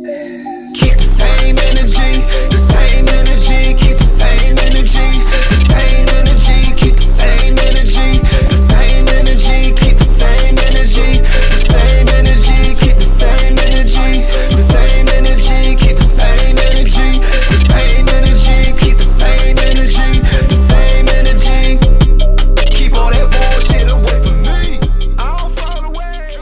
Keep the same energy, the same energy, keep the same energy, the same energy, keep the same energy, the same energy, keep the same energy, the same energy, keep the same energy, the same energy, keep the same energy, the same energy, keep the same energy, the same energy. Keep all that bullshit away from me. I don't fall away.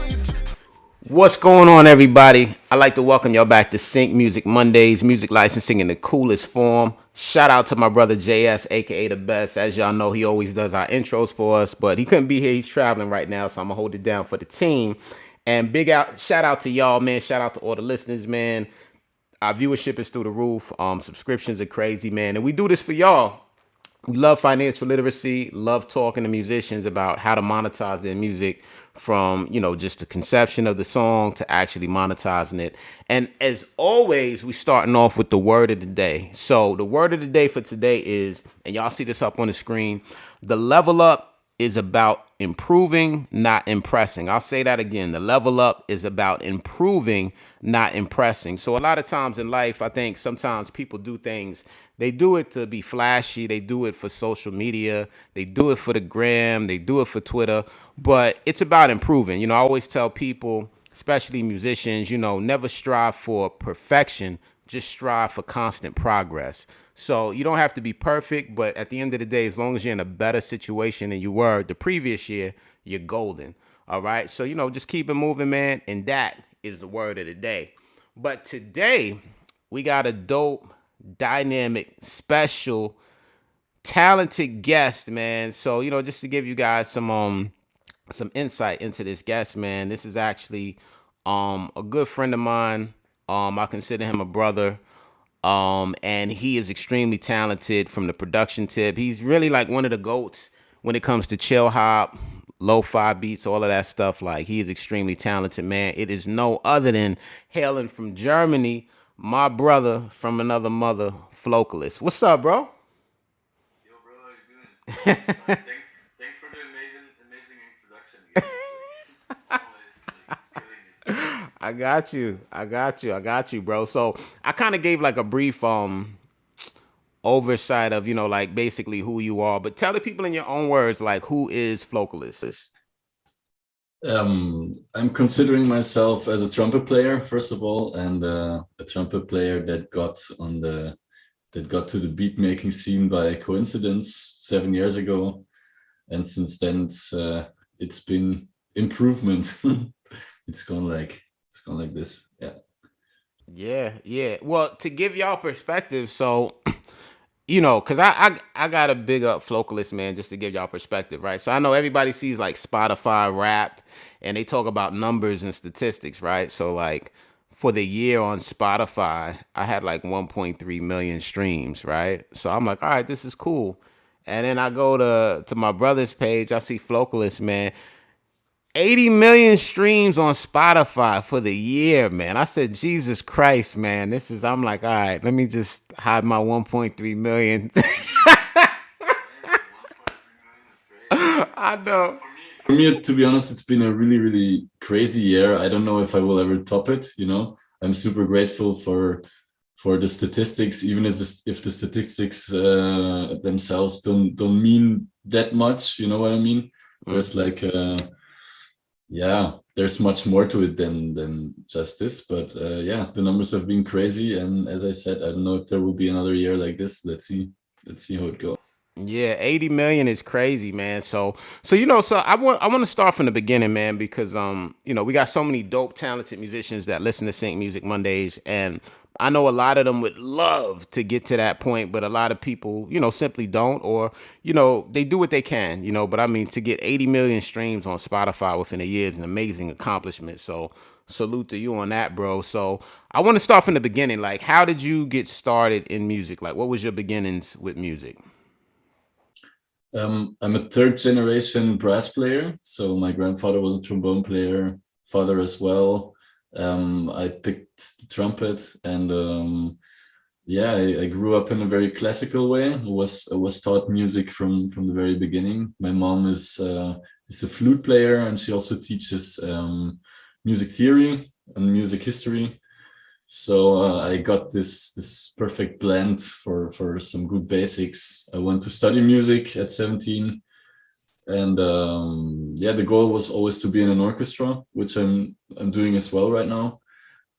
What's going on, everybody? I'd like to welcome y'all back to Sync Music Mondays, music licensing in the coolest form. Shout out to my brother JS, aka The Best. As y'all know, he always does our intros for us, but he couldn't be here. He's traveling right now, so I'm gonna hold it down for the team. And shout out to y'all, man. Shout out to all the listeners, man. Our viewership is through the roof. Subscriptions are crazy, man. And we do this for y'all. We love financial literacy, love talking to musicians about how to monetize their music from, just the conception of the song to actually monetizing it. And as always, we starting off with the word of the day. So the word of the day for today is, and y'all see this up on the screen, the level up is about improving, not impressing. I'll say that again. The level up is about improving, not impressing. So a lot of times in life, I think sometimes people do things, they do it to be flashy. They do it for social media. They do it for the gram. They do it for Twitter. But it's about improving. I always tell people, especially musicians, never strive for perfection. Just strive for constant progress. So you don't have to be perfect, but at the end of the day, as long as you're in a better situation than you were the previous year, you're golden. All right. So, just keep it moving, man. And that is the word of the day. But today we got a dope, dynamic, special, talented guest, man. So, just to give you guys some insight into this guest, man. This is actually a good friend of mine. I consider him a brother. And he is extremely talented from the production tip. He's really like one of the GOATs when it comes to Chill-Hop Lofi Beats, all of that stuff. Like, he is extremely talented, man. It is no other than hailing from Germany, my brother from another mother, Phlocalyst. What's up, bro? Yo, bro, how you doing? Thanks for the amazing introduction. Guys. Always killing it. I got you, bro. So I kind of gave like a brief oversight of, like basically who you are, but tell the people in your own words, like, who is Phlocalyst? I'm considering myself as a trumpet player, first of all, and a trumpet player that got to the beat making scene by coincidence 7 years ago, and since then it's been improvement. It's gone like this. Yeah. Well, to give y'all perspective, so because I got to big up Phlocalyst, man, just to give y'all perspective, right? So I know everybody sees like Spotify Wrapped, and they talk about numbers and statistics, right? So like for the year on Spotify, I had like 1.3 million streams, right? So I'm like, all right, this is cool. And then I go to my brother's page, I see Phlocalyst, man. 80 million streams on Spotify for the year, man. I said, Jesus Christ, man. I'm like, all right, let me just hide my 1.3 million. I know. For me, to be honest, it's been a really, really crazy year. I don't know if I will ever top it. I'm super grateful for the statistics, even if the statistics themselves don't mean that much. You know what I mean? There's like there's much more to it than just this, but the numbers have been crazy, and as I said, I don't know if there will be another year like this. Let's see how it goes. Yeah, 80 million is crazy, man. So I want to start from the beginning, man, because we got so many dope, talented musicians that listen to Sync Music Mondays, and I know a lot of them would love to get to that point, but a lot of people, simply don't, or, they do what they can, but I mean, to get 80 million streams on Spotify within a year is an amazing accomplishment. So salute to you on that, bro. So I want to start from the beginning. Like, how did you get started in music? Like, what was your beginnings with music? I'm a third generation brass player. So my grandfather was a trombone player, father as well. I picked the trumpet, and I grew up in a very classical way. I was taught music from the very beginning. My mom is a flute player, and she also teaches music theory and music history. So I got this perfect blend for some good basics. I went to study music at 17, and yeah, the goal was always to be in an orchestra, which I'm doing as well right now.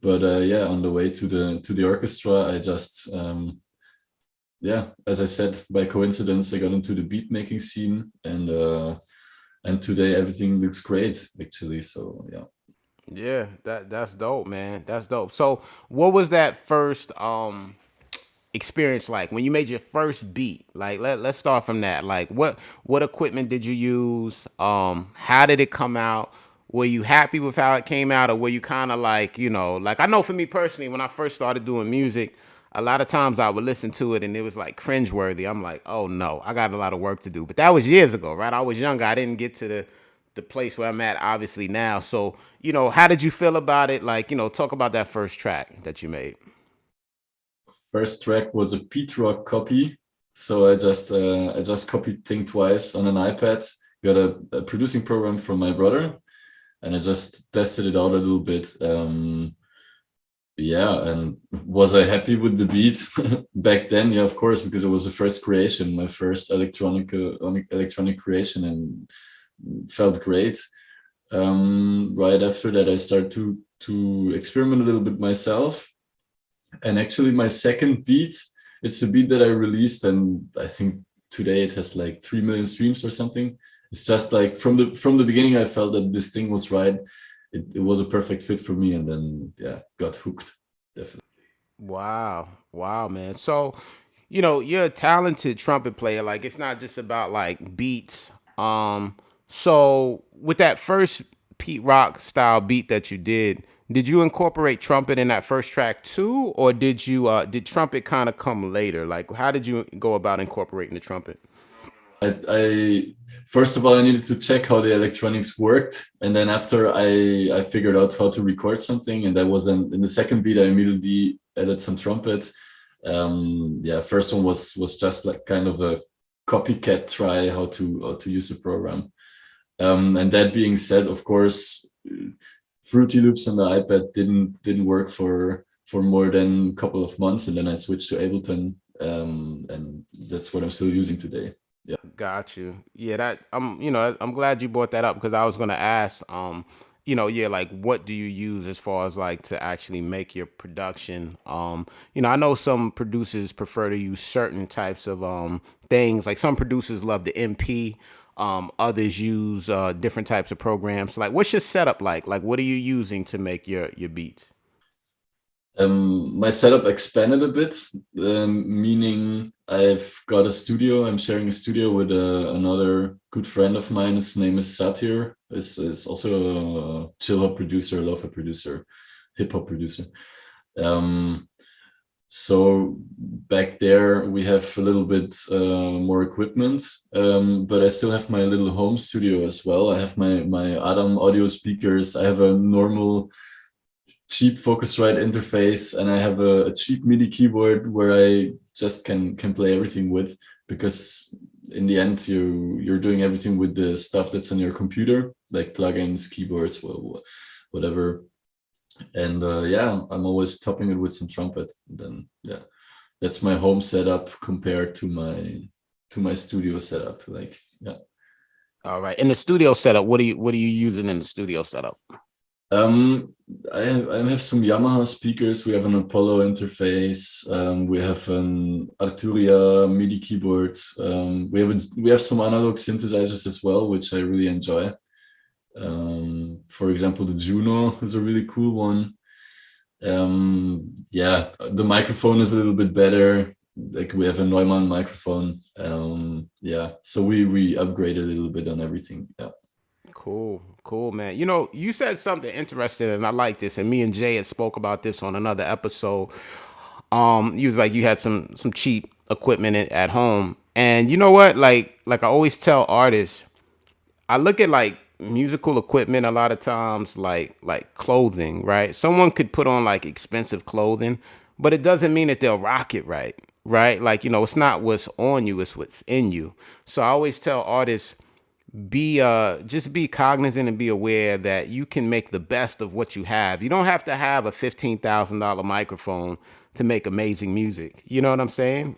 But yeah, on the way to the orchestra, I just yeah, as I said, by coincidence, I got into the beat making scene, and today everything looks great actually. So yeah. Yeah, that's dope, man. That's dope. So, what was that first experience like when you made your first beat? Like, let's start from that. Like, what equipment did you use? How did it come out? Were you happy with how it came out, or were you kind of like, like I know for me personally, when I first started doing music, a lot of times I would listen to it and it was like cringeworthy. I'm like, oh no, I got a lot of work to do. But that was years ago, right? I was younger. I didn't get to the place where I'm at obviously now. So, how did you feel about it? Like, talk about that first track that you made. First track was a Pete Rock copy, so I just copied Think Twice on an iPad. Got a producing program from my brother, and I just tested it out a little bit. Yeah, and was I happy with the beat back then? Yeah, of course, because it was the first creation, my first electronic creation, and felt great. Right after that, I started to experiment a little bit myself, and actually my second beat, it's a beat that I released, and I think today it has like 3 million streams or something. It's just like from the beginning I felt that this thing was right. It was a perfect fit for me, and then yeah, got hooked, definitely. Wow. Wow, man. So, you're a talented trumpet player. Like it's not just about like beats. So with that first Pete Rock style beat that you did you incorporate trumpet in that first track too? Or did trumpet kind of come later? Like how did you go about incorporating the trumpet? I first of all I needed to check how the electronics worked, and then after I figured out how to record something, and that was then in the second beat I immediately added some trumpet. Yeah, first one was just like kind of a copycat try how to use a program. And that being said, of course, Fruity Loops on the iPad didn't work for more than a couple of months, and then I switched to Ableton, and that's what I'm still using today. Yeah. Got you. Yeah, that I'm glad you brought that up because I was gonna ask, yeah, like what do you use as far as like to actually make your production? I know some producers prefer to use certain types of things. Like some producers love the MP, others use different types of programs. So, like, what's your setup like? Like, what are you using to make your beats? My setup expanded a bit, meaning I've got a studio. I'm sharing a studio with another good friend of mine. His name is Satir. Is also a chill-hop producer, lofi producer, hip hop producer. Um, so back there we have a little bit more equipment, but I still have my little home studio as well. I have my Adam audio speakers. I have a normal cheap Focusrite interface, and I have a cheap MIDI keyboard where I just can play everything with, because in the end you're doing everything with the stuff that's on your computer, like plugins, keyboards, whatever. And yeah, I'm always topping it with some trumpet. And then yeah, that's my home setup compared to my studio setup. Like yeah. All right. In the studio setup, what are you using in the studio setup? Um, I have some Yamaha speakers. We have an Apollo interface. We have an Arturia MIDI keyboard. We have some analog synthesizers as well, which I really enjoy. For example, the Juno is a really cool one. Yeah, the microphone is a little bit better. Like we have a Neumann microphone. Yeah, so we upgrade a little bit on everything. Yeah. Cool, man. You said something interesting, and I like this. And me and Jay had spoke about this on another episode. You was like you had some cheap equipment at home, and you know what? Like I always tell artists, I look at like musical equipment a lot of times like clothing, right? Someone could put on like expensive clothing, but it doesn't mean that they'll rock it right, right? Like it's not what's on you, it's what's in you. So I always tell artists be just be cognizant and be aware that you can make the best of what you have. You don't have to have a $15,000 microphone to make amazing music. You know what I'm saying?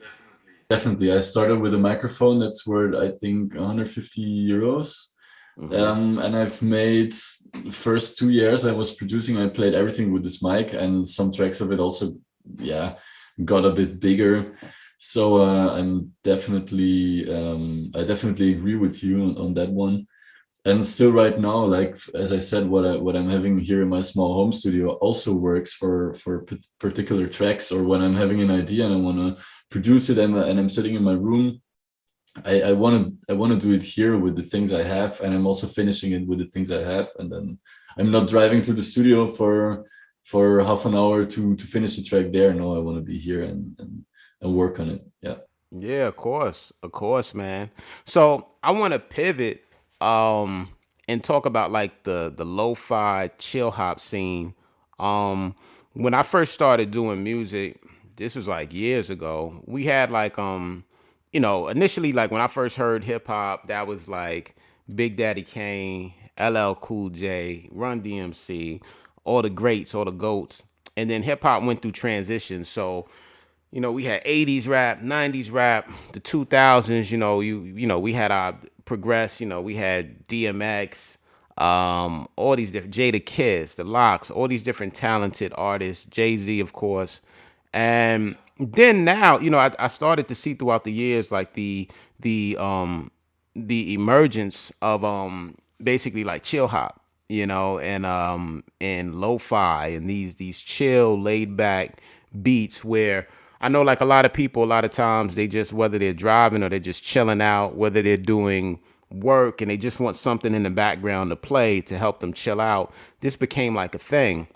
Definitely. I started with a microphone that's worth, I think, 150 euros. Hmm. And I've made the first 2 years I was producing, I played everything with this mic, and some tracks of it also, yeah, got a bit bigger. So I definitely agree with you on that one. And still right now, like as I said, what I'm having here in my small home studio also works for particular tracks, or when I'm having an idea and I want to produce it, and I'm sitting in my room. I want to do it here with the things I have, and I'm also finishing it with the things I have, and then I'm not driving to the studio for half an hour to finish the track there. No, I want to be here and work on it. Yeah. Yeah, of course, man. So I want to pivot um and talk about like the lo-fi chill hop scene. Um, when I first started doing music, this was like years ago. We had like initially like when I first heard hip hop, that was like Big Daddy Kane, LL Cool J, Run DMC, all the greats, all the goats. And then hip hop went through transitions. So we had 80s rap, 90s rap, the 2000s, we had our progress, we had DMX, all these different Jada Kiss, the Locks, all these different talented artists, Jay-Z, of course. And then now, I started to see throughout the years like the emergence of basically like chill hop, and lo-fi and these chill laid back beats where I know like a lot of people a lot of times they just, whether they're driving or they're just chilling out, whether they're doing work and they just want something in the background to play to help them chill out. This became like a thing.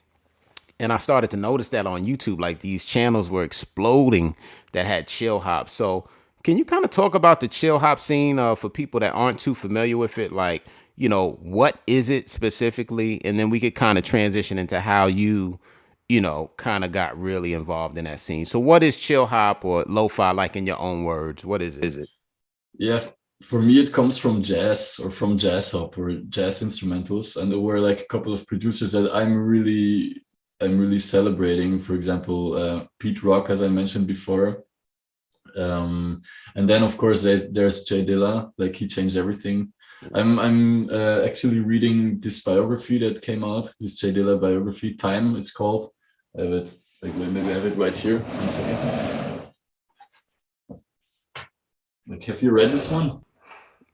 And I started to notice that on YouTube, like these channels were exploding that had chill hop. So, can you kind of talk about the chill hop scene for people that aren't too familiar with it? Like, what is it specifically? And then we could kind of transition into how you kind of got really involved in that scene. So, what is chill hop or lo-fi, like in your own words? What is it? Yeah, for me it comes from jazz, or from jazz-hop, or jazz instrumentals, and there were like a couple of producers that I'm really celebrating. For example, Pete Rock, as I mentioned before, and then of course there's Jay Dilla. Like, he changed everything. I'm actually reading this biography that came out, this Jay Dilla biography, Time it's called. I have it, like, maybe I have it right here. One second. Like, have you read this one?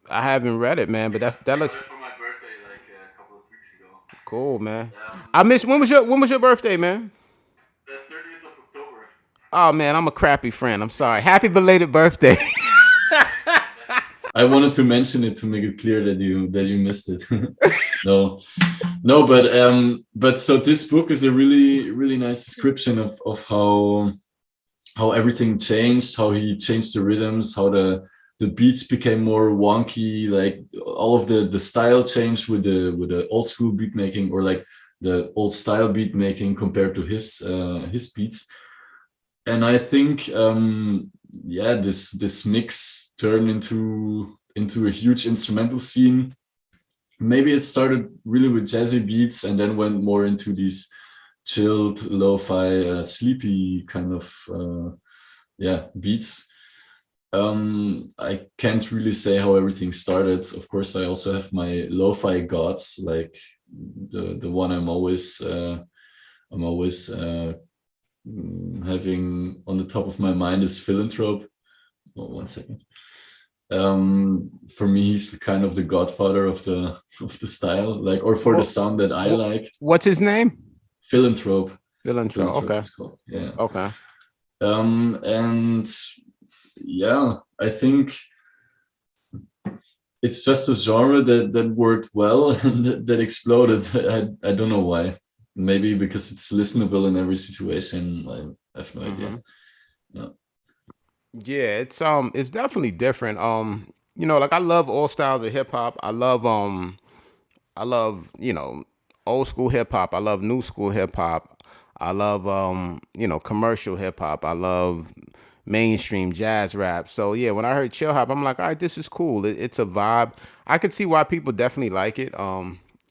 I haven't read it, man, but that I got looks it for my birthday like a couple of weeks ago. cool, man. I missed when was your birthday, man? The 30th of October. Oh man, I'm a crappy friend. I'm sorry. Happy belated birthday. I wanted to mention it to make it clear that you missed it. No, no, but so this book is a really really nice description of how everything changed, how he changed the rhythms, how the beats became more wonky, like all of the style changed with the old school beat making, or like the old style beat making compared to his beats. And I think yeah, this mix turned into a huge instrumental scene. Maybe it started really with jazzy beats and then went more into these chilled lo-fi sleepy kind of yeah, beats. I can't really say how everything started. Of course, I also have my lo-fi gods, like the one I'm always having on the top of my mind is Philanthrope. Oh, one second. For me, he's kind of the godfather of the style, like, or for the sound that I like. What's his name? Philanthrope. Philanthrope. Okay. Is called. Yeah. Okay. And yeah, I think it's just a genre that worked well and that exploded. I don't know why. Maybe because it's listenable in every situation. I have no idea. No. Yeah, it's definitely different. Like I love all styles of hip hop. I love, old school hip hop. I love new school hip hop. I love commercial hip hop. I love mainstream jazz rap. So yeah, when I heard chill hop, I'm like, all right, this is cool. It's a vibe. I could see why people definitely like it.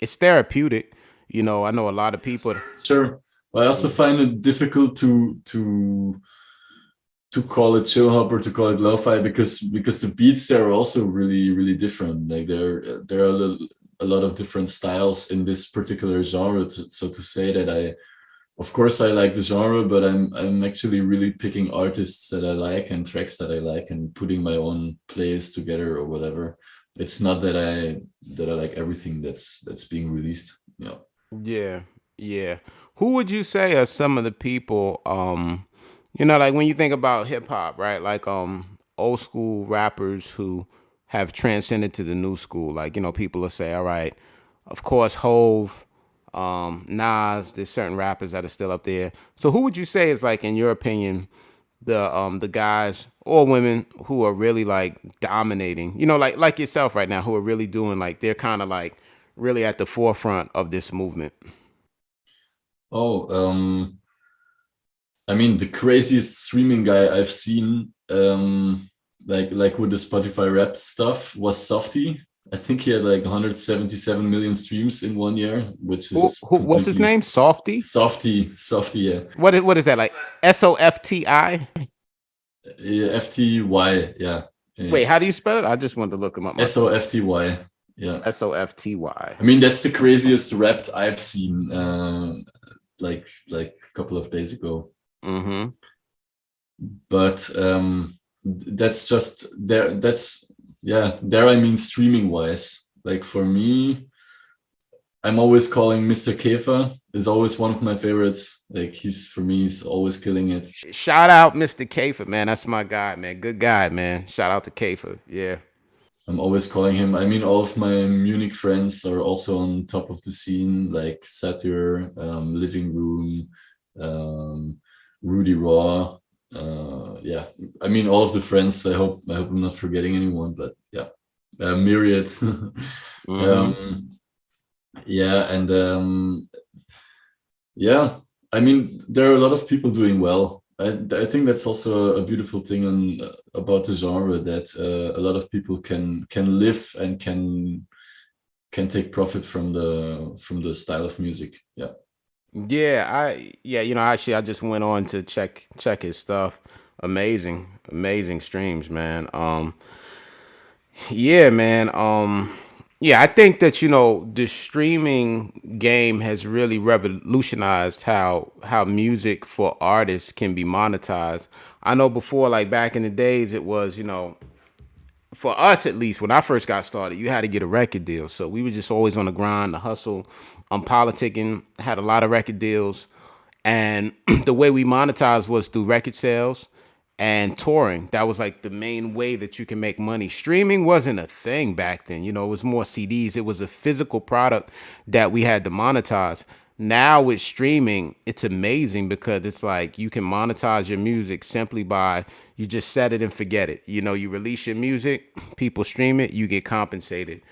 It's therapeutic. You know, I know a lot of people. Sure. I also find it difficult to call it chill hop or to call it lo-fi because the beats there are also really different. Like there are a lot of different styles in this particular genre. So to say that of course I like the genre, but I'm actually really picking artists that I like and tracks that I like and putting my own plays together or whatever. It's not that I like everything that's being released. Yeah. Yeah, yeah. Who would you say are some of the people, like when you think about hip hop, right? Like old school rappers who have transcended to the new school. Like, people will say, all right, of course, Hove, Nas, there's certain rappers that are still up there. So who would you say is like, in your opinion, the guys or women who are really like dominating, like yourself right now, who are really doing like they're kind of like really at the forefront of this movement? Oh, I mean, the craziest streaming guy I've seen, like with the Spotify rap stuff, was Softy. I think he had like 177 million streams in 1 year, which Who, is what's his completely name? Softy? Softy, yeah. What is that like? SOFTI? Yeah, FTY, yeah, yeah. Wait, how do you spell it? I just wanted to look him up myself. SOFTY, yeah. SOFTY. I mean, that's the craziest rap I've seen, like a couple of days ago. Mm-hmm. But that's just there. That's yeah. There, I mean, streaming wise, like for me, I'm always calling Mr. Käfer is always one of my favorites. Like he's always killing it. Shout out Mr. Kafer, man. That's my guy, man. Good guy, man. Shout out to Kafer. Yeah. I'm always calling him. I mean, all of my Munich friends are also on top of the scene, like Satyr, Living Room, Rudy Raw. Yeah, I mean, all of the friends. I hope I'm not forgetting anyone, but yeah, Myriad. Mm-hmm. Yeah, and yeah, I mean, there are a lot of people doing well. I think that's also a beautiful thing about the genre that a lot of people can live and can take profit from the style of music. Yeah. Actually I just went on to check his stuff. Amazing streams, man. Yeah, man. Yeah, I think that the streaming game has really revolutionized how music for artists can be monetized. I know before, like back in the days, it was for us at least when I first got started, you had to get a record deal. So we were just always on the grind, the hustle, politicking. Had a lot of record deals, and the way we monetized was through record sales and touring. That was like the main way that you can make money. Streaming wasn't a thing back then. It was more CDs. It was a physical product that we had to monetize. Now with streaming, it's amazing because it's like you can monetize your music simply by you just set it and forget it. You release your music, people stream it, you get compensated.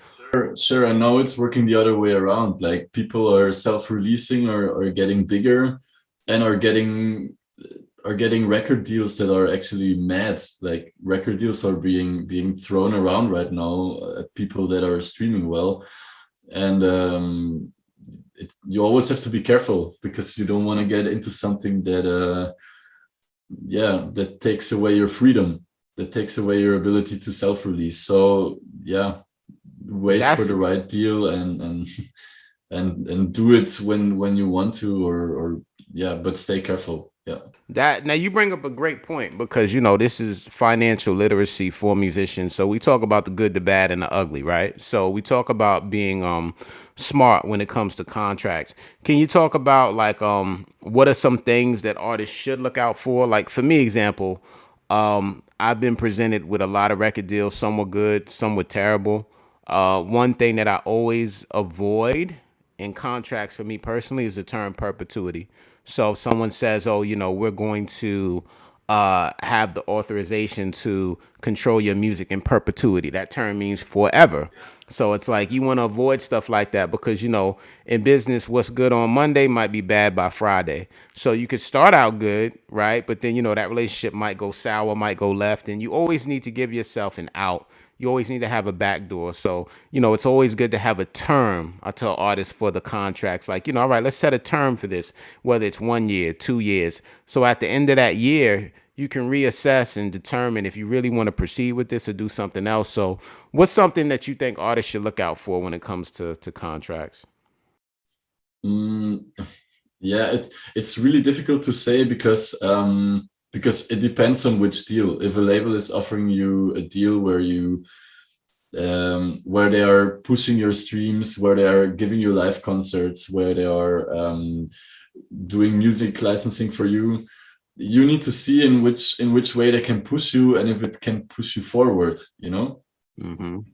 Sure. I know it's working the other way around. Like people are self-releasing or getting bigger and are getting record deals that are actually mad. Like record deals are being thrown around right now at people that are streaming well, and you always have to be careful because you don't want to get into something that that takes away your freedom, that takes away your ability to self-release. So yeah, wait for That's the right deal and and do it when you want to or yeah, but stay careful. Yeah. That now you bring up a great point because this is financial literacy for musicians. So we talk about the good, the bad, and the ugly, right? So we talk about being smart when it comes to contracts. Can you talk about like what are some things that artists should look out for? Like for me, example, I've been presented with a lot of record deals. Some were good, some were terrible. One thing that I always avoid in contracts for me personally is the term perpetuity. So if someone says, "Oh, we're going to have the authorization to control your music in perpetuity," that term means forever. So it's like you want to avoid stuff like that because, in business, what's good on Monday might be bad by Friday. So you could start out good, right? But then, that relationship might go sour, might go left. And you always need to give yourself an out. You always need to have a back door. So, it's always good to have a term. I tell artists for the contracts, like, all right, let's set a term for this, whether it's 1 year, 2 years. So at the end of that year, you can reassess and determine if you really want to proceed with this or do something else. So, what's something that you think artists should look out for when it comes to contracts? Mm, yeah, it's really difficult to say because it depends on which deal. If a label is offering you a deal where they are pushing your streams, where they are giving you live concerts, where they are doing music licensing for you, you need to see in which way they can push you and if it can push you forward.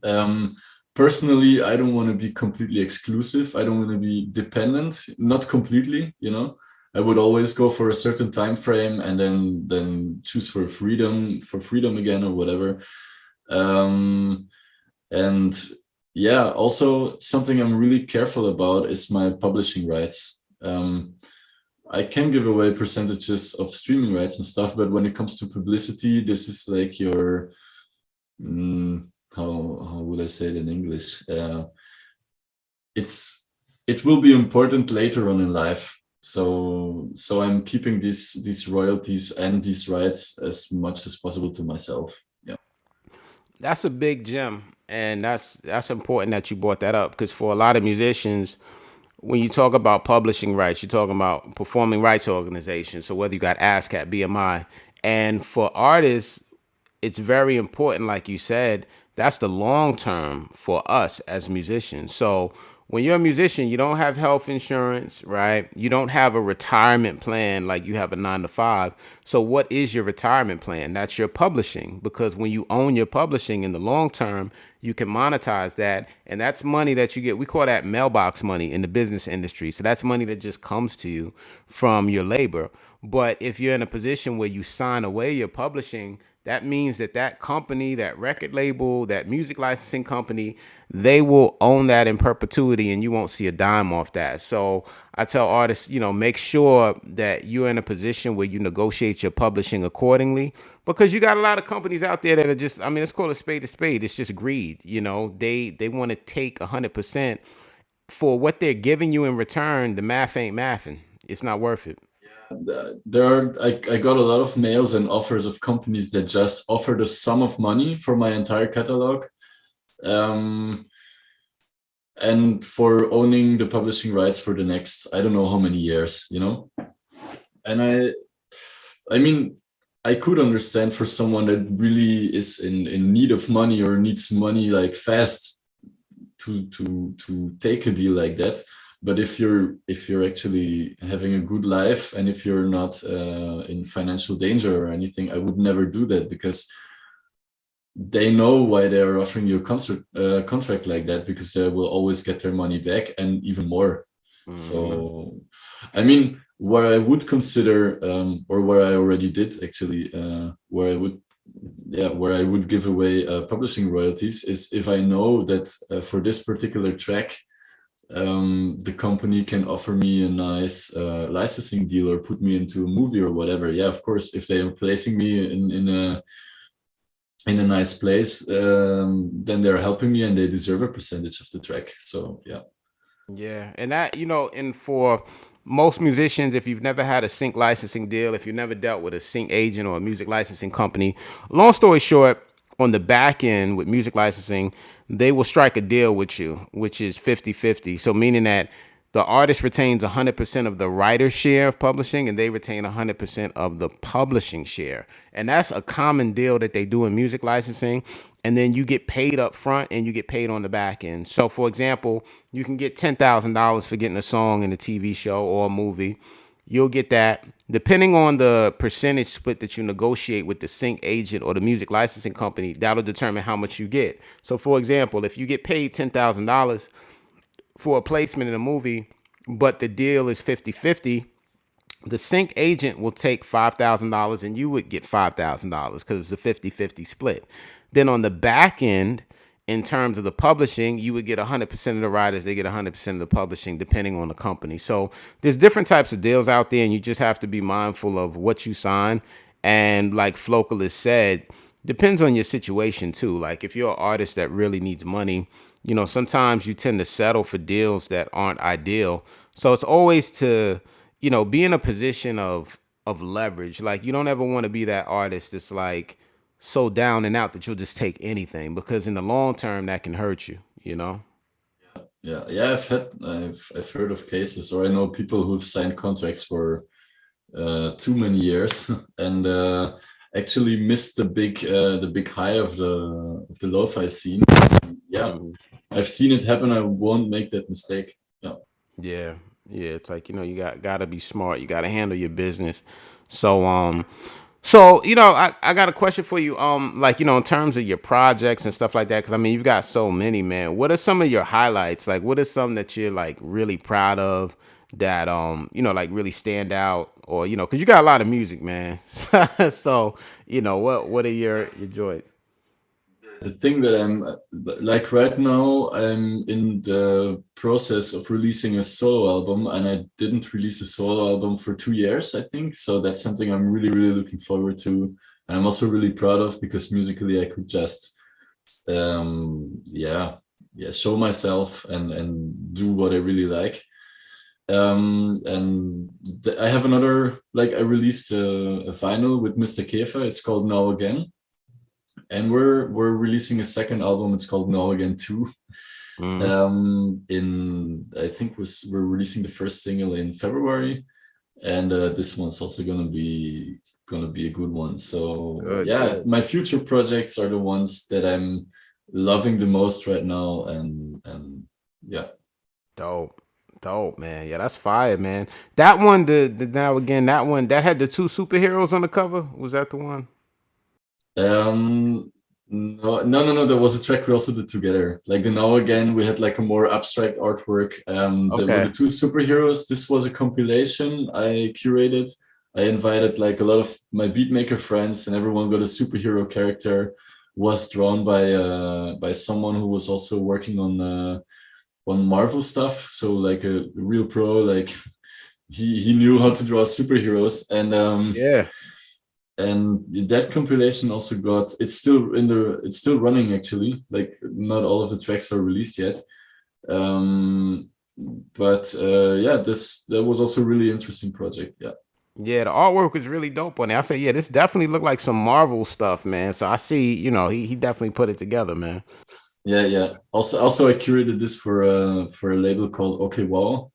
Um, Personally, I don't want to be completely exclusive. I don't want to be dependent, not completely. I would always go for a certain time frame and then choose for freedom again or whatever. And yeah, also something I'm really careful about is my publishing rights. I can give away percentages of streaming rights and stuff, but when it comes to publicity, this is like your how would I say it in English? It will be important later on in life. So I'm keeping these royalties and these rights as much as possible to myself. Yeah. That's a big gem, and that's important that you brought that up because for a lot of musicians, when you talk about publishing rights, you're talking about performing rights organizations. So whether you got ASCAP, BMI, and for artists, it's very important, like you said, that's the long term for us as musicians. So when you're a musician, you don't have health insurance, right? You don't have a retirement plan like you have a 9 to 5. So what is your retirement plan? That's your publishing, because when you own your publishing in the long term, you can monetize that. And that's money that you get. We call that mailbox money in the business industry. So that's money that just comes to you from your labor. But if you're in a position where you sign away your publishing, that means that company, that record label, that music licensing company, they will own that in perpetuity and you won't see a dime off that. So I tell artists, make sure that you're in a position where you negotiate your publishing accordingly, because you got a lot of companies out there that are just, let's call a spade a spade. It's just greed. They want to take 100% for what they're giving you in return. The math ain't mathing. It's not worth it. I got a lot of mails and offers of companies that just offer the sum of money for my entire catalog, and for owning the publishing rights for the next I don't know how many years. And I could understand for someone that really is in need of money or needs money like fast to take a deal like that. But if you're actually having a good life and if you're not in financial danger or anything, I would never do that, because they know why they're offering you a contract like that, because they will always get their money back and even more. So, where I would consider, or where I already did actually, where I would give away publishing royalties is if I know that for this particular track, the company can offer me a nice licensing deal or put me into a movie or whatever. Yeah, of course, if they are placing me in a nice place, then they're helping me and they deserve a percentage of the track. So yeah. Yeah, and that, and for most musicians, if you've never had a sync licensing deal, if you've never dealt with a sync agent or a music licensing company, long story short, on the back end with music licensing, they will strike a deal with you, which is 50-50. So meaning that the artist retains 100% of the writer's share of publishing and they retain 100% of the publishing share. And that's a common deal that they do in music licensing. And then you get paid up front and you get paid on the back end. So for example, you can get $10,000 for getting a song in a TV show or a movie. You'll get that. Depending on the percentage split that you negotiate with the sync agent or the music licensing company, that'll determine how much you get. So for example, if you get paid $10,000 for a placement in a movie, but the deal is 50-50, the sync agent will take $5,000 and you would get $5,000 because it's a 50-50 split. Then on the back end, in terms of the publishing, you would get 100% of the writers, they get 100% of the publishing, depending on the company. So there's different types of deals out there, and you just have to be mindful of what you sign. And like Phlocalyst said, depends on your situation too. Like if you're an artist that really needs money, sometimes you tend to settle for deals that aren't ideal. So it's always to, be in a position of leverage. Like you don't ever want to be that artist that's like so down and out that you'll just take anything, because in the long term that can hurt you. Yeah, I've heard of cases, or I know people who've signed contracts for too many years and actually missed the big high of the lo-fi scene. Yeah, I've seen it happen. I won't make that mistake. Yeah. Yeah, yeah. It's like you gotta be smart. You gotta handle your business. So I got a question for you. Like in terms of your projects and stuff like that, because I mean you've got so many, man. What are some of your highlights? Like, what are some that you're like really proud of that like really stand out, or because you got a lot of music, man. So what are your joys? The thing that I'm like right now, I'm in the process of releasing a solo album, and I didn't release a solo album for 2 years, I think. So that's something I'm really, really looking forward to. And I'm also really proud of, because musically I could just, show myself and do what I really like. I have another, like I released a vinyl with Mr. Kefa. It's called Now Again, and we're releasing a second album. It's called Now Again 2. In I think we're releasing the first single in February, and this one's also gonna be a good one. So good. My future projects are the ones that I'm loving the most right now, and yeah. Dope, man. Yeah, that's fire, man. That one, the Now Again, that one that had the two superheroes on the cover. Was that the one? No. There was a track we also did together. Like the Now Again, we had like a more abstract artwork. There were the two superheroes. This was a compilation I curated. I invited like a lot of my beatmaker friends, and everyone got a superhero character. Was drawn by someone who was also working on Marvel stuff. So like a real pro. Like he knew how to draw superheroes, and and that compilation also got, it's still running actually. Like not all of the tracks are released yet, but that was also a really interesting project. Yeah, the artwork was really dope on it. I said, yeah, this definitely looked like some Marvel stuff, man. So I see, he definitely put it together, man. Yeah. Also I curated this for a label called Okay Wow.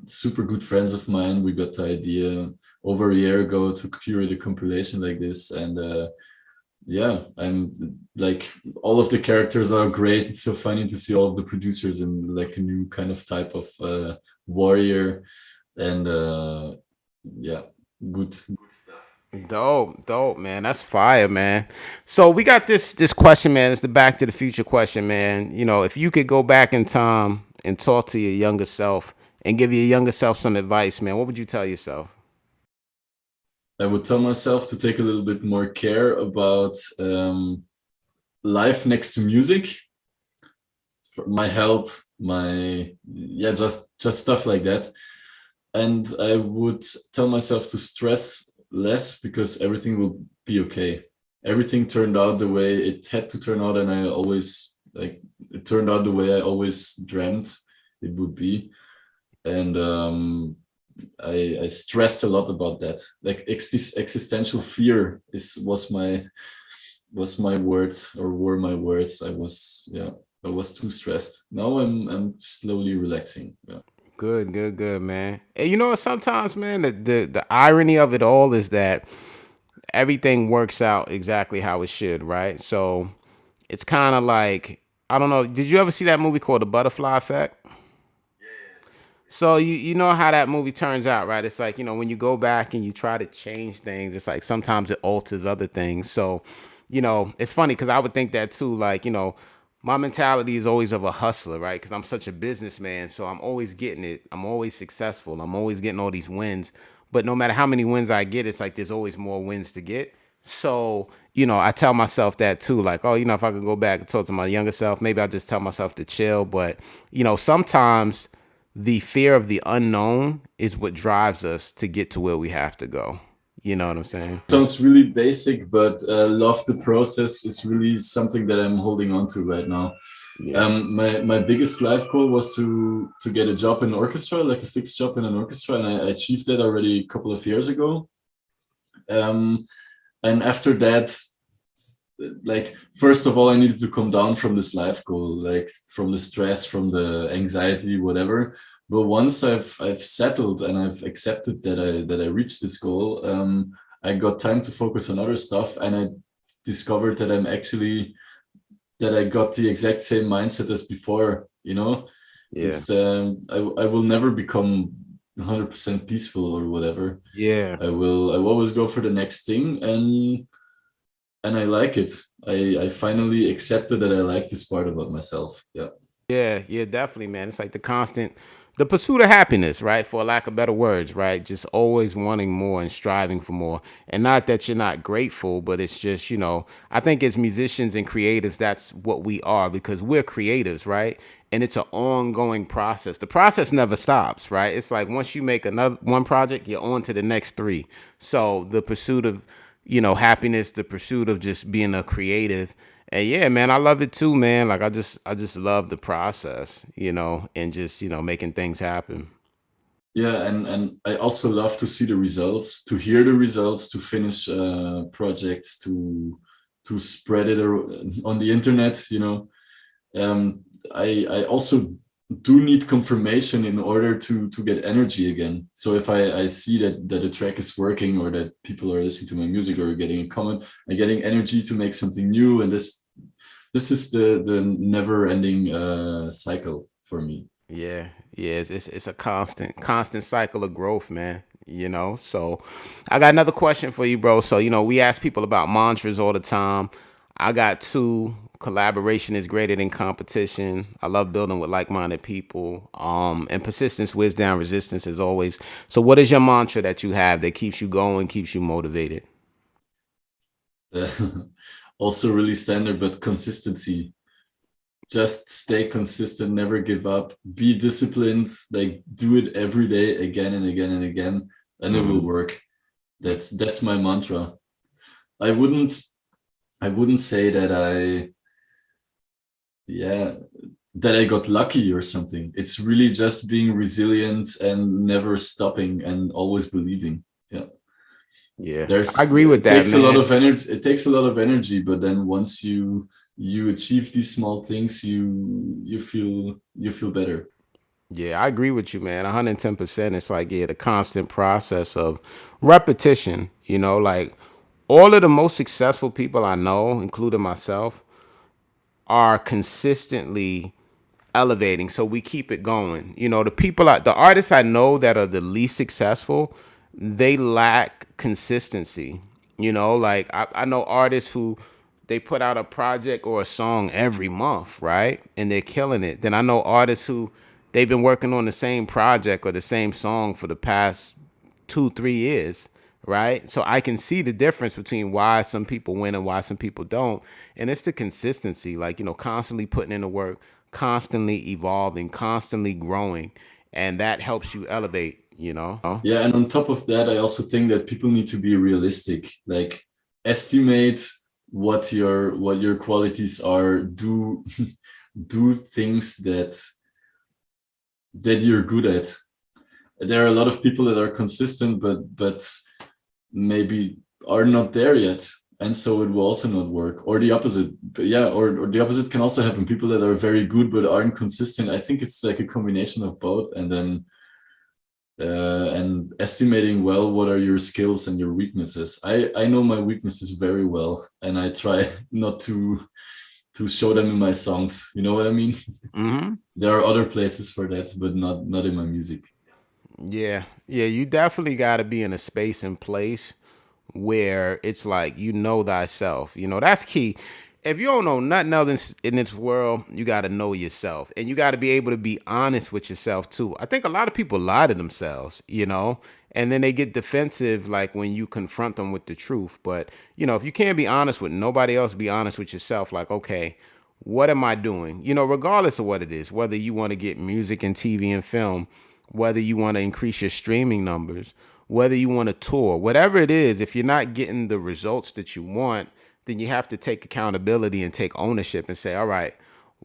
Super good friends of mine. We got the idea over a year ago to curate a compilation like this, and I'm like, all of the characters are great. It's so funny to see all of the producers in like a new kind of type of warrior, and good stuff. Dope, man. That's fire, man. So we got this question, man. It's the Back to the Future question, man. If you could go back in time and talk to your younger self and give your younger self some advice, man, what would you tell yourself? I would tell myself to take a little bit more care about life next to music, my health, just stuff like that. And I would tell myself to stress less, because everything will be okay. Everything turned out the way it had to turn out, and it turned out the way I always dreamt it would be. And I stressed a lot about that. Like existential fear was my word, or were my words. I was too stressed. Now I'm slowly relaxing. Yeah. Good, man. And sometimes, man, the irony of it all is that everything works out exactly how it should, right? So it's kind of like, I don't know. Did you ever see that movie called The Butterfly Effect? So you know how that movie turns out, right? It's like, when you go back and you try to change things, it's like sometimes it alters other things. So, it's funny because I would think that too. Like, my mentality is always of a hustler, right? Because I'm such a businessman. So I'm always getting it. I'm always successful. I'm always getting all these wins. But no matter how many wins I get, it's like there's always more wins to get. So, I tell myself that too. Like, oh, if I could go back and talk to my younger self, maybe I just tell myself to chill. But, sometimes the fear of the unknown is what drives us to get to where we have to go. You know what I'm saying? Sounds really basic, but love the process is really something that I'm holding on to right now. Yeah. My biggest life goal was to get a job in an orchestra, like a fixed job in an orchestra, and I achieved that already a couple of years ago. And after that, like first of all, I needed to come down from this life goal, like from the stress, from the anxiety, whatever. But once I've settled and I've accepted that I reached this goal, I got time to focus on other stuff, and I discovered that that I got the exact same mindset as before. Yeah. It's I will never become 100% peaceful or whatever. Yeah. I will always go for the next thing, and I like it. I finally accepted that I like this part about myself. Yeah. Yeah, yeah, definitely, man. It's like the pursuit of happiness, right? For lack of better words, right? Just always wanting more and striving for more. And not that you're not grateful, but it's just, I think as musicians and creatives, that's what we are because we're creatives, right? And it's an ongoing process. The process never stops, right? It's like once you make another one project, you're on to the next three. So the pursuit of, happiness, the pursuit of just being a creative, and yeah, man, I love it too, man. Like I just love the process, and just, making things happen. Yeah, and I also love to see the results, to hear the results, to finish projects, to spread it on the internet. Um, I also do need confirmation in order to get energy again. So if I see that a track is working, or that people are listening to my music or getting a comment, and getting energy to make something new, and this is the never ending cycle for me. Yeah, yeah, it's a constant cycle of growth, man. So I got another question for you, bro. So we ask people about mantras all the time. I got two. Collaboration is greater than competition. I love building with like-minded people. And persistence, wisdom, resistance is always. So what is your mantra that you have that keeps you going, keeps you motivated? Uh, Also really standard, but consistency. Just stay consistent, never give up, be disciplined, like do it every day again and again and again, and it will Hmm. work. That's my mantra. I wouldn't i wouldn't say that yeah, that I got lucky or something. It's really just being resilient and never stopping and always believing. Yeah. Yeah, I There's agree with it that, takes a lot man. of energy. It takes a lot of energy, but then once you achieve these small things, you feel better. Yeah, I agree with you, man. 110%. It's like, yeah, the constant process of repetition, like all of the most successful people I know, including myself, are consistently elevating. So we keep it going. The artists I know that are the least successful, they lack consistency. Like I know artists who they put out a project or a song every month, right? And they're killing it. Then I know artists who they've been working on the same project or the same song for the past 2, 3 years, right? So I can see the difference between why some people win and why some people don't. And it's the consistency, like, constantly putting in the work, constantly evolving, constantly growing. And that helps you elevate. Yeah, and on top of that, I also think that people need to be realistic. Like estimate what your qualities are. Do do things that you're good at. There are a lot of people that are consistent, but maybe are not there yet, and so it will also not work, or the opposite. But yeah, or the opposite can also happen. People that are very good but aren't consistent. I think it's like a combination of both, and estimating well what are your skills and your weaknesses. I know my weaknesses very well, and I try not to show them in my songs. You know what I mean? Hmm. There are other places for that, but not in my music. Yeah. Yeah. You definitely got to be in a space and place where it's like, thyself. That's key. If you don't know nothing else in this world, you got to know yourself, and you got to be able to be honest with yourself too. I think a lot of people lie to themselves, and then they get defensive like when you confront them with the truth. But if you can't be honest with nobody else, be honest with yourself. Like, okay, what am I doing? Regardless of what it is, whether you want to get music and TV and film, whether you want to increase your streaming numbers, whether you want to tour, whatever it is, if you're not getting the results that you want, then you have to take accountability and take ownership and say, all right,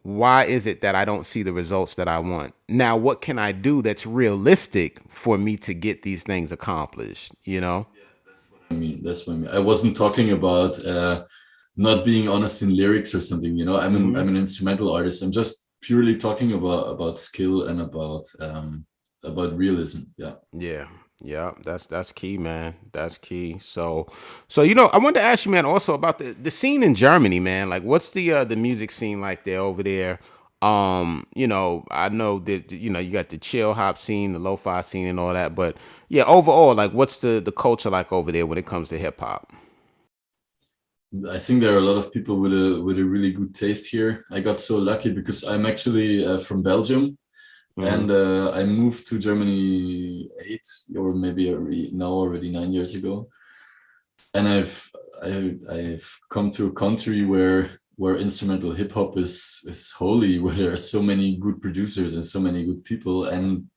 why is it that I don't see the results that I want? Now, what can I do that's realistic for me to get these things accomplished? That's what I mean. I wasn't talking about not being honest in lyrics or something. I'm an instrumental artist. I'm just purely talking about skill and about realism. Yeah. Yeah, that's key, man. That's key. So I wanted to ask you, man, also about the scene in Germany, man. Like, what's the music scene like there over there? I know that you got the chill hop scene, the lo-fi scene, and all that. But yeah, overall, like, what's the culture like over there when it comes to hip hop? I think there are a lot of people with a really good taste here. I got so lucky because I'm actually from Belgium. And I moved to Germany 9 years ago, and I've come to a country where instrumental hip hop is holy, where there are so many good producers and so many good people, and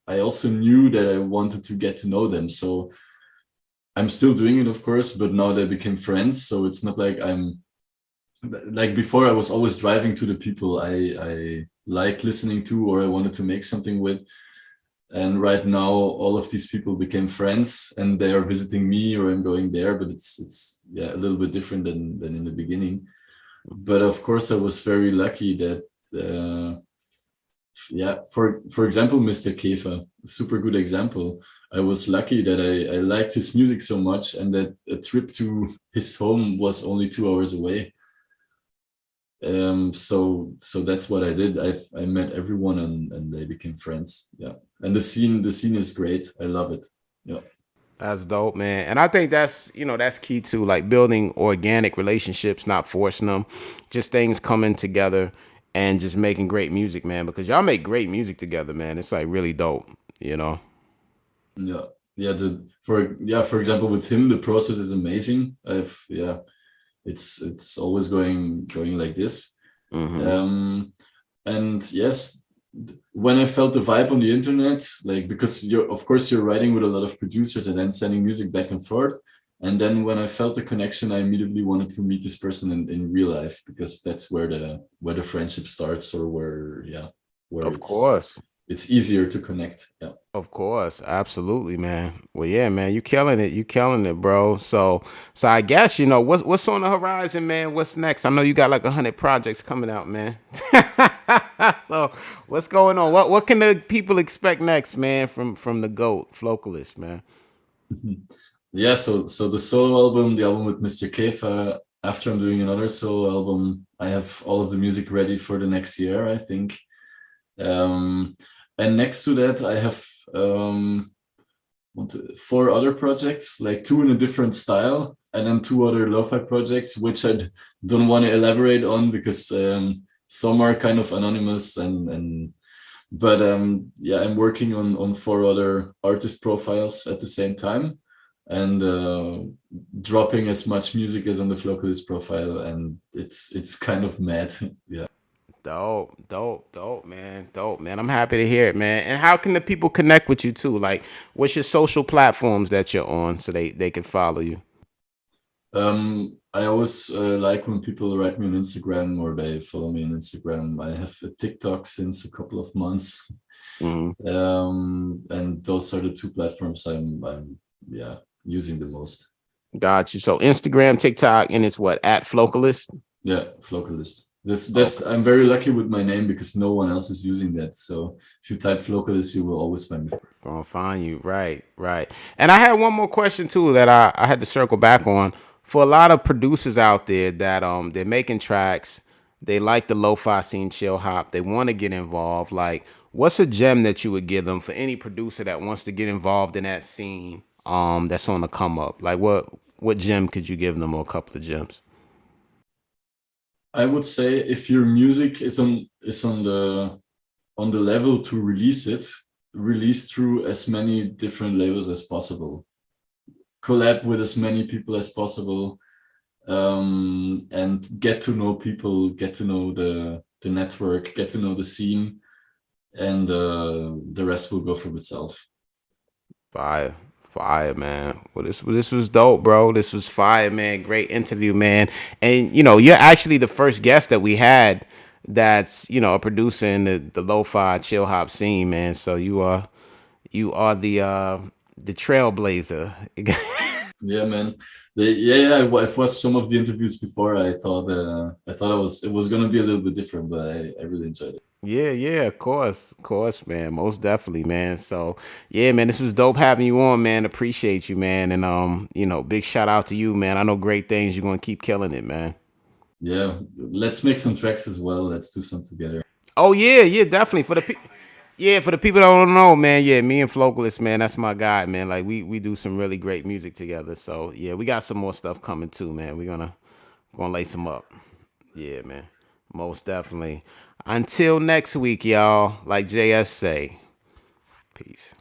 I also knew that I wanted to get to know them. So I'm still doing it, of course, but now they became friends. So it's not like I'm like before. I was always driving to the people I like listening to or I wanted to make something with, and right now all of these people became friends and they are visiting me or I'm going there, but it's a little bit different than in the beginning. But of course I was very lucky that for example, Mr. Käfer, super good example. I was lucky that I liked his music so much and that a trip to his home was only 2 hours away. So that's what I did. I met everyone and they became friends. Yeah. And the scene is great. I love it. Yeah. That's dope, man. And I think that's key too, like building organic relationships, not forcing them, just things coming together and just making great music, man, because y'all make great music together, man. It's like really dope. Yeah. Yeah. For example, with him, the process is amazing. It's always going like this. And yes, when I felt the vibe on the internet, like, because you're writing with a lot of producers and then sending music back and forth, and then when I felt the connection, I immediately wanted to meet this person in real life, because that's where the friendship starts, or where Of course. it's easier to connect. Yeah. Of course, absolutely, man. Well, yeah, man, you killing it. You killing it, bro. So I guess what's on the horizon, man. What's next? I know you got like 100 projects coming out, man. So what's going on? What can the people expect next, man? From the GOAT Phlocalyst, man. Yeah. So the solo album, the album with Mr. Käfer. After I'm doing another solo album, I have all of the music ready for the next year, I think. And next to that, I have 4 other projects, like 2 in a different style, and then 2 other lo-fi projects, which I don't want to elaborate on because some are kind of anonymous, but I'm working on 4 other artist profiles at the same time, and dropping as much music as on the Phlocalyst profile, and it's kind of mad. Yeah. Dope, man. Dope, man. I'm happy to hear it, man. And how can the people connect with you too? Like, what's your social platforms that you're on so they can follow you? I always like when people write me on Instagram or they follow me on Instagram. I have a TikTok since a couple of months. And those are the 2 platforms I'm using the most. Got you. So Instagram, TikTok, and it's what, at Phlocalyst? Yeah, Phlocalyst. That's I'm very lucky with my name because no one else is using that. So if you type Phlocalyst, you will always find me first. Gonna find you, right. And I had one more question too that I had to circle back on. For a lot of producers out there that they're making tracks, they like the lo-fi scene, chill hop, they want to get involved. Like, what's a gem that you would give them for any producer that wants to get involved in that scene? That's on the come up. Like, what gem could you give them, or a couple of gems? I would say if your music is on the level to release it, release through as many different labels as possible, collab with as many people as possible, and get to know people, get to know the network, get to know the scene, and the rest will go from itself. Fire. Fire, man. Well, this was dope, bro. This was fire, man. Great interview, man. And you're actually the first guest that we had that's a producer in the lo-fi chill hop scene, man. So you are the trailblazer. Yeah, man. Yeah, I've watched some of the interviews before. I thought it was gonna be a little bit different, but I really enjoyed it. Yeah, of course, man, most definitely, man. So, yeah, man, this was dope having you on, man. Appreciate you, man, and big shout out to you, man. I know great things. You're gonna keep killing it, man. Yeah, let's make some tracks as well. Let's do some together. Oh yeah, definitely for the people that don't know, man. Yeah, me and Phlocalyst, man, that's my guy, man. Like we do some really great music together. So yeah, we got some more stuff coming too, man. We're gonna lace them up. Yeah, man, most definitely. Until next week, y'all. Like JS say, peace.